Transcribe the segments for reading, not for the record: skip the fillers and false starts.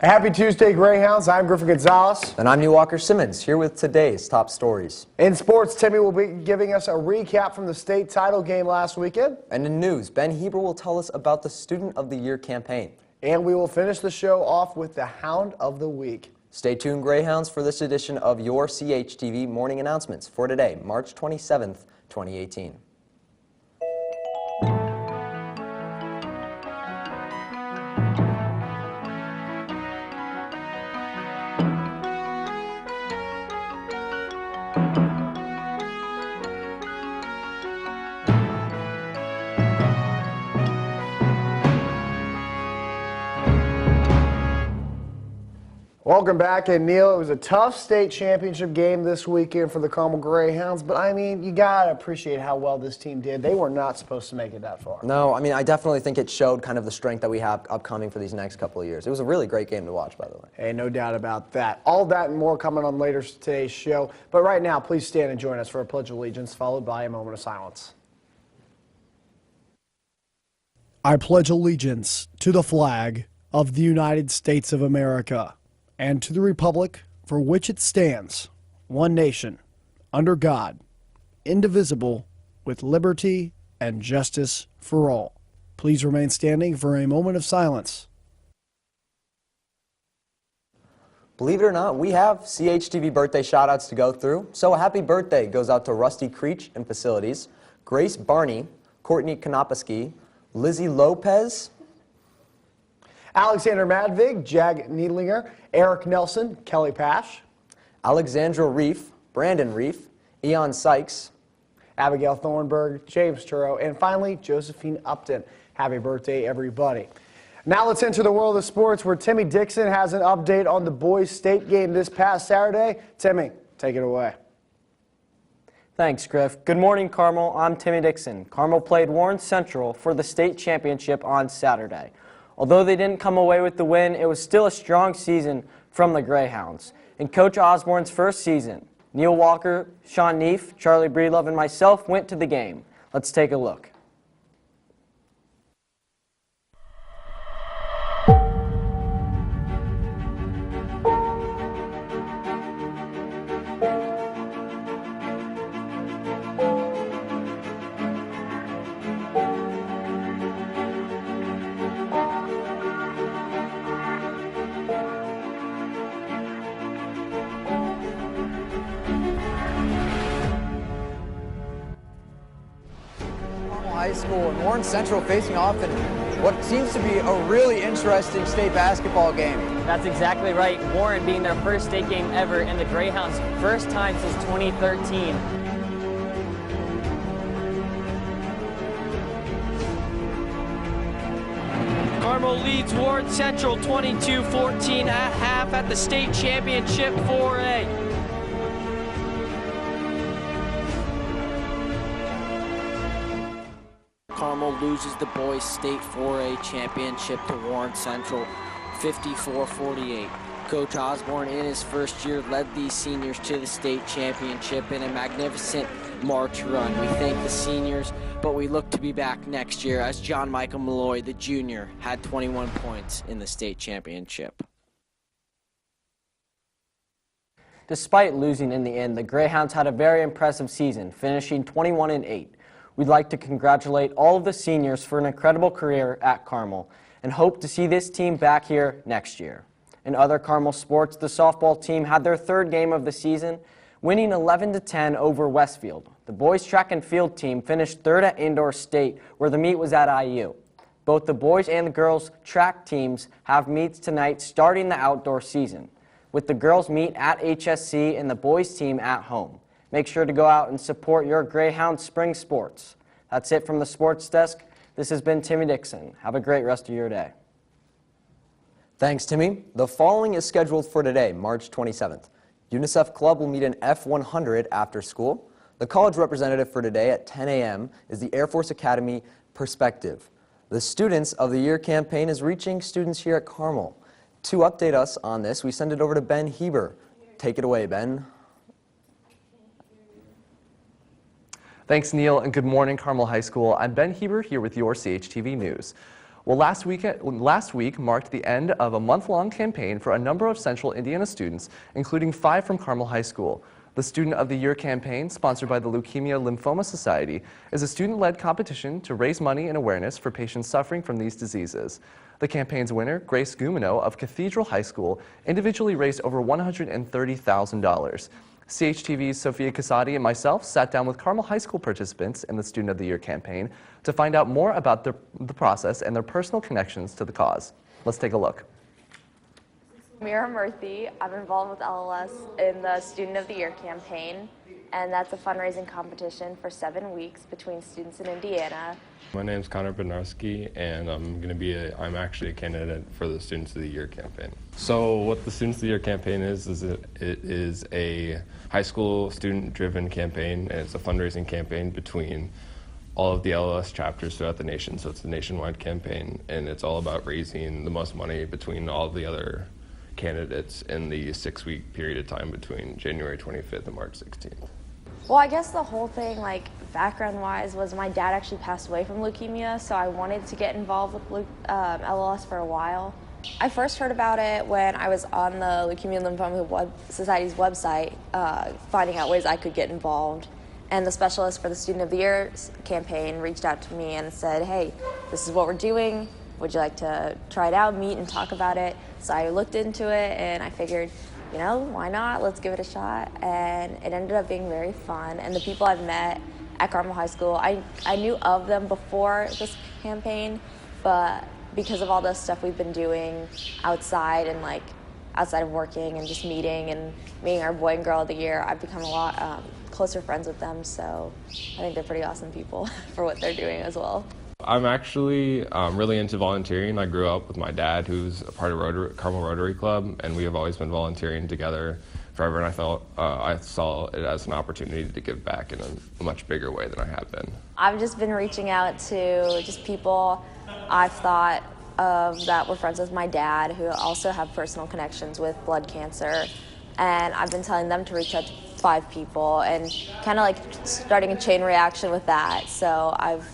Happy Tuesday, Greyhounds. I'm Griffin Gonzalez. And I'm New Walker Simmons, here with today's top stories. In sports, Timmy will be giving us a recap from the state title game last weekend. And in news, Ben Heber will tell us about the Student of the Year campaign. And we will finish the show off with the Hound of the Week. Stay tuned, Greyhounds, for this edition of your CHTV morning announcements for today, March 27th, 2018. Welcome back, and Neil, it was a tough state championship game this weekend for the Carmel Greyhounds, but I mean, you gotta appreciate how well this team did. They were not supposed to make it that far. No, I mean, I definitely think it showed kind of the strength that we have upcoming for these next couple of years. It was a really great game to watch, by the way. Hey, no doubt about that. All that and more coming on later today's show, but right now, please stand and join us for a Pledge of Allegiance, followed by a moment of silence. I pledge allegiance to the flag of the United States of America, and to the republic for which it stands, one nation, under God, indivisible, with liberty and justice for all. Please remain standing for a moment of silence. Believe it or not, we have CHTV birthday shout-outs to go through. So a happy birthday goes out to Rusty Creech in Facilities, Grace Barney, Courtney Konopaski, Lizzie Lopez, Alexander Madvig, Jag Needlinger, Eric Nelson, Kelly Pash, Alexandra Reef, Brandon Reef, Eon Sykes, Abigail Thornburg, James Turo, and finally, Josephine Upton. Happy birthday, everybody. Now let's enter the world of sports, where Timmy Dixon has an update on the boys' state game this past Saturday. Timmy, take it away. Thanks, Griff. Good morning, Carmel. I'm Timmy Dixon. Carmel played Warren Central for the state championship on Saturday. Although they didn't come away with the win, it was still a strong season from the Greyhounds. In Coach Osborne's first season, Neil Walker, Sean Neef, Charlie Breedlove, and myself went to the game. Let's take a look. High School and Warren Central facing off in what seems to be a really interesting state basketball game. That's exactly right. Warren being their first state game ever, and the Greyhounds' first time since 2013. Carmel leads Warren Central 22-14 at half at the state championship 4A. Carmel loses the boys state 4A championship to Warren Central 54-48. Coach Osborne in his first year led these seniors to the state championship in a magnificent March run. We thank the seniors, but we look to be back next year as John Michael Malloy, the junior, had 21 points in the state championship. Despite losing in the end, the Greyhounds had a very impressive season, finishing 21-8. We'd like to congratulate all of the seniors for an incredible career at Carmel and hope to see this team back here next year. In other Carmel sports, the softball team had their third game of the season, winning 11-10 over Westfield. The boys track and field team finished third at indoor state, where the meet was at IU. Both the boys and the girls track teams have meets tonight starting the outdoor season, with the girls meet at HSC and the boys team at home. Make sure to go out and support your Greyhound spring sports. That's it from the sports desk. This has been Timmy Dixon. Have a great rest of your day. Thanks, Timmy. The following is scheduled for today, March 27th. UNICEF Club will meet an F100 after school. The college representative for today at 10 a.m. is the Air Force Academy Perspective. The Students of the Year campaign is reaching students here at Carmel. To update us on this, we send it over to Ben Heber. Take it away, Ben. Thanks, Neil, and good morning, Carmel High School. I'm Ben Heber here with your CHTV News. Well, last week marked the end of a month-long campaign for a number of Central Indiana students, including 5 from Carmel High School. The Student of the Year campaign, sponsored by the Leukemia Lymphoma Society, is a student-led competition to raise money and awareness for patients suffering from these diseases. The campaign's winner, Grace Gumino of Cathedral High School, individually raised over $130,000. CHTV's Sophia Casati and myself sat down with Carmel High School participants in the Student of the Year campaign to find out more about the process and their personal connections to the cause. Let's take a look. Mira Murthy. I'm involved with LLS in the Student of the Year campaign, and that's a fundraising competition for 7 weeks between students in Indiana. My name's Connor Bednarski, and I'm actually a candidate for the Students of the Year campaign. So what the Students of the Year campaign is it is a high school student-driven campaign, and it's a fundraising campaign between all of the LLS chapters throughout the nation. So it's a nationwide campaign, and it's all about raising the most money between all of the other candidates in the 6-week period of time between January 25th and March 16th. Well, I guess the whole thing, like background-wise, was my dad actually passed away from leukemia, so I wanted to get involved with LLS for a while. I first heard about it when I was on the Leukemia Lymphoma Society's website, finding out ways I could get involved. And the specialist for the Student of the Year campaign reached out to me and said, hey, this is what we're doing. Would you like to try it out, meet and talk about it? So I looked into it and I figured, you know, why not? Let's give it a shot. And it ended up being very fun. And the people I've met at Carmel High School, I knew of them before this campaign, but because of all the stuff we've been doing outside and like outside of working and just meeting and being our Boy and Girl of the Year, I've become a lot closer friends with them. So I think they're pretty awesome people for what they're doing as well. I'm actually really into volunteering. I grew up with my dad, who's a part of Carmel Rotary Club, and we have always been volunteering together forever, and I saw it as an opportunity to give back in a much bigger way than I have been. I've just been reaching out to just people I've thought of that were friends with my dad, who also have personal connections with blood cancer, and I've been telling them to reach out to 5 people and kind of like starting a chain reaction with that. So I've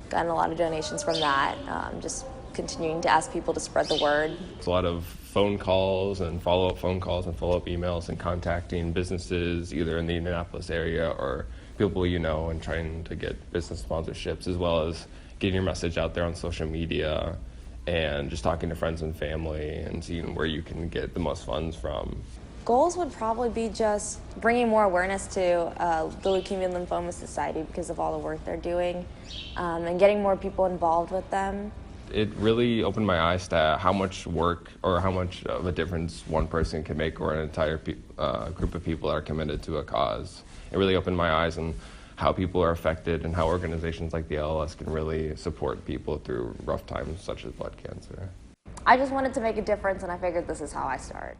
gotten a lot of donations from that, just continuing to ask people to spread the word. It's a lot of phone calls and follow-up phone calls and follow-up emails and contacting businesses either in the Indianapolis area or people you know and trying to get business sponsorships, as well as getting your message out there on social media and just talking to friends and family and seeing where you can get the most funds from. Goals would probably be just bringing more awareness to the Leukemia Lymphoma Society because of all the work they're doing, and getting more people involved with them. It really opened my eyes to how much work or how much of a difference one person can make or an entire group of people that are committed to a cause. It really opened my eyes on how people are affected and how organizations like the LLS can really support people through rough times such as blood cancer. I just wanted to make a difference, and I figured this is how I start.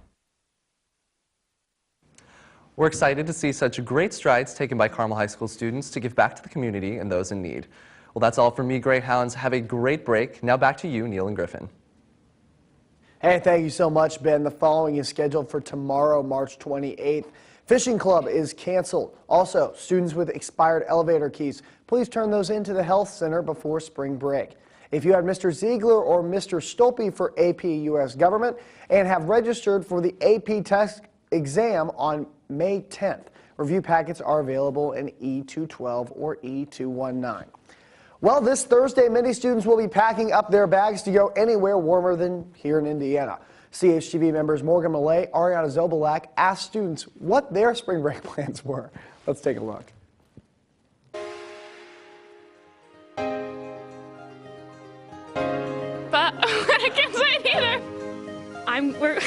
We're excited to see such great strides taken by Carmel High School students to give back to the community and those in need. Well, that's all from me, Greyhounds. Have a great break. Now back to you, Neil and Griffin. Hey, thank you so much, Ben. The following is scheduled for tomorrow, March 28th. Fishing Club is canceled. Also, students with expired elevator keys, please turn those into the Health Center before spring break. If you had Mr. Ziegler or Mr. Stolpe for AP U.S. Government and have registered for the AP test exam on May 10th. Review packets are available in E212 or E219. Well, this Thursday, many students will be packing up their bags to go anywhere warmer than here in Indiana. CHTV members Morgan Millay, Ariana Zobalak asked students what their spring break plans were. Let's take a look. But I can't say it either. We're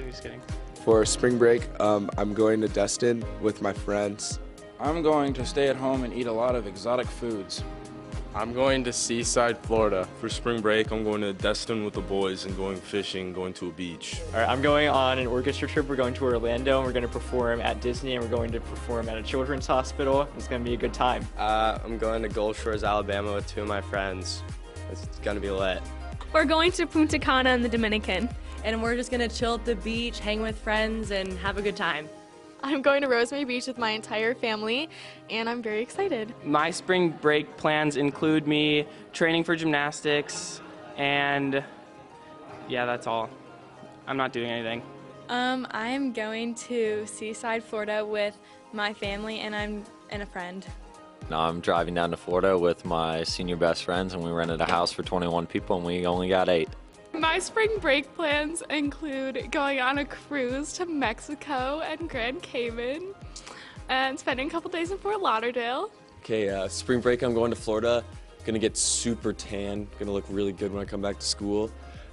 Just kidding. For spring break, I'm going to Destin with my friends. I'm going to stay at home and eat a lot of exotic foods. I'm going to Seaside, Florida. For spring break, I'm going to Destin with the boys and going fishing, going to a beach. All right, I'm going on an orchestra trip. We're going to Orlando, and we're going to perform at Disney, and we're going to perform at a children's hospital. It's going to be a good time. I'm going to Gold Shores, Alabama with 2 of my friends. It's going to be lit. We're going to Punta Cana in the Dominican. And we're just going to chill at the beach, hang with friends, and have a good time. I'm going to Rosemary Beach with my entire family, and I'm very excited. My spring break plans include me training for gymnastics, and yeah, that's all. I'm not doing anything. I'm going to Seaside, Florida with my family and a friend. Now I'm driving down to Florida with my senior best friends, and we rented a house for 21 people, and we only got 8. My spring break plans include going on a cruise to Mexico and Grand Cayman and spending a couple days in Fort Lauderdale. Okay, spring break I'm going to Florida. Gonna get super tan, gonna look really good when I come back to school,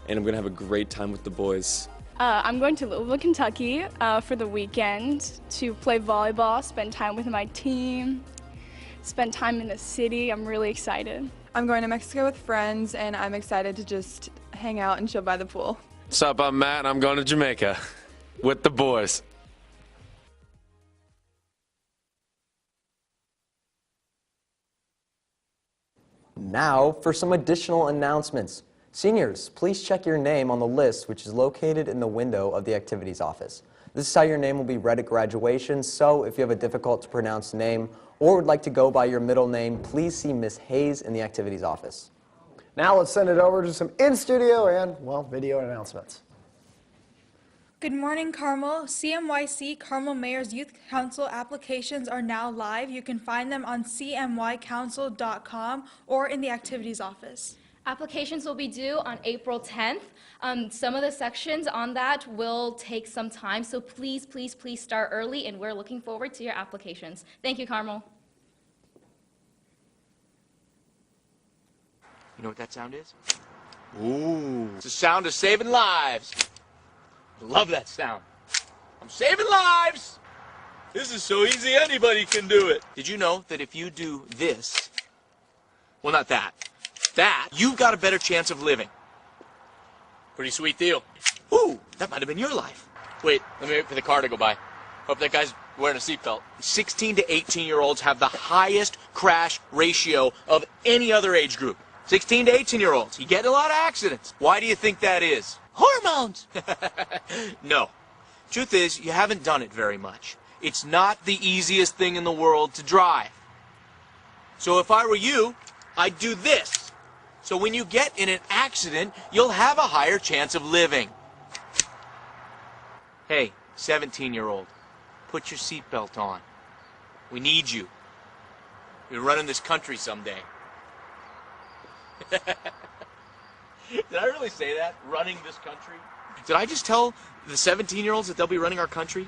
and I'm gonna have a great time with the boys. I'm going to Louisville, Kentucky for the weekend to play volleyball, spend time with my team, spend time in the city. I'm really excited. I'm going to Mexico with friends, and I'm excited to just hang out and chill by the pool. What's up, I'm Matt, and I'm going to Jamaica with the boys. Now for some additional announcements. Seniors, please check your name on the list, which is located in the window of the activities office. This is how your name will be read at graduation, so if you have a difficult to pronounce name or would like to go by your middle name, please see Miss Hayes in the activities office. Now let's send it over to some in-studio and, well, video announcements. Good morning, Carmel. CMYC Carmel Mayor's Youth Council applications are now live. You can find them on cmycouncil.com or in the activities office. Applications will be due on April 10th. Some of the sections on that will take some time, so please, please, please start early, and we're looking forward to your applications. Thank you, Carmel. You know what that sound is? Ooh, it's the sound of saving lives. I love that sound. I'm saving lives. This is so easy, anybody can do it. Did you know that if you do this, well, not that, you've got a better chance of living? Pretty sweet deal. Ooh, that might have been your life. Wait, let me wait for the car to go by. Hope that guy's wearing a seatbelt. 16 to 18-year-olds have the highest crash ratio of any other age group. 16 to 18-year-olds. You get in a lot of accidents. Why do you think that is? Hormones! No. Truth is, you haven't done it very much. It's not the easiest thing in the world to drive. So if I were you, I'd do this. So when you get in an accident, you'll have a higher chance of living. Hey, 17-year-old, put your seatbelt on. We need you. You're running this country someday. Did I really say that? Running this country? Did I just tell the 17-year-olds that they'll be running our country?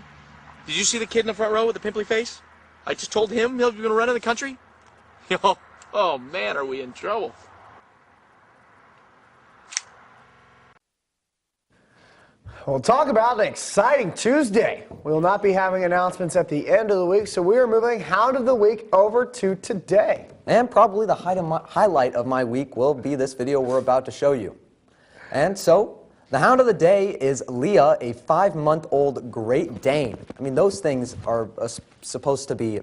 Did you see the kid in the front row with the pimply face? I just told him he'll be going to run in the country? Oh man, are we in trouble? We'll talk about an exciting Tuesday. We will not be having announcements at the end of the week, so we are moving Hound of the Week over to today. And probably the highlight of my week will be this video we're about to show you. And so, the Hound of the Day is Leah, a 5-month-old Great Dane. I mean, those things are supposed to be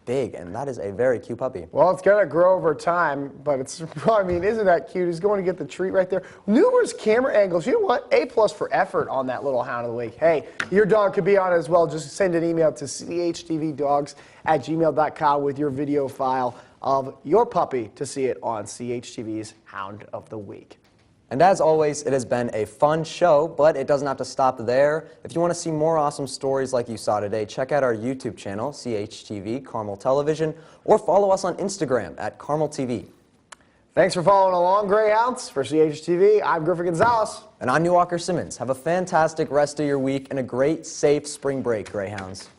big, and that is a very cute puppy. Well, it's going to grow over time, but it's, I mean, isn't that cute? He's going to get the treat right there. Numerous camera angles. You know what? A+ for effort on that little Hound of the Week. Hey, your dog could be on it as well. Just send an email to chtvdogs@gmail.com with your video file of your puppy to see it on CHTV's Hound of the Week. And as always, it has been a fun show, but it doesn't have to stop there. If you want to see more awesome stories like you saw today, check out our YouTube channel, CHTV Carmel Television, or follow us on Instagram at Carmel TV. Thanks for following along, Greyhounds. For CHTV, I'm Griffin Gonzalez. And I'm New Walker Simmons. Have a fantastic rest of your week and a great, safe spring break, Greyhounds.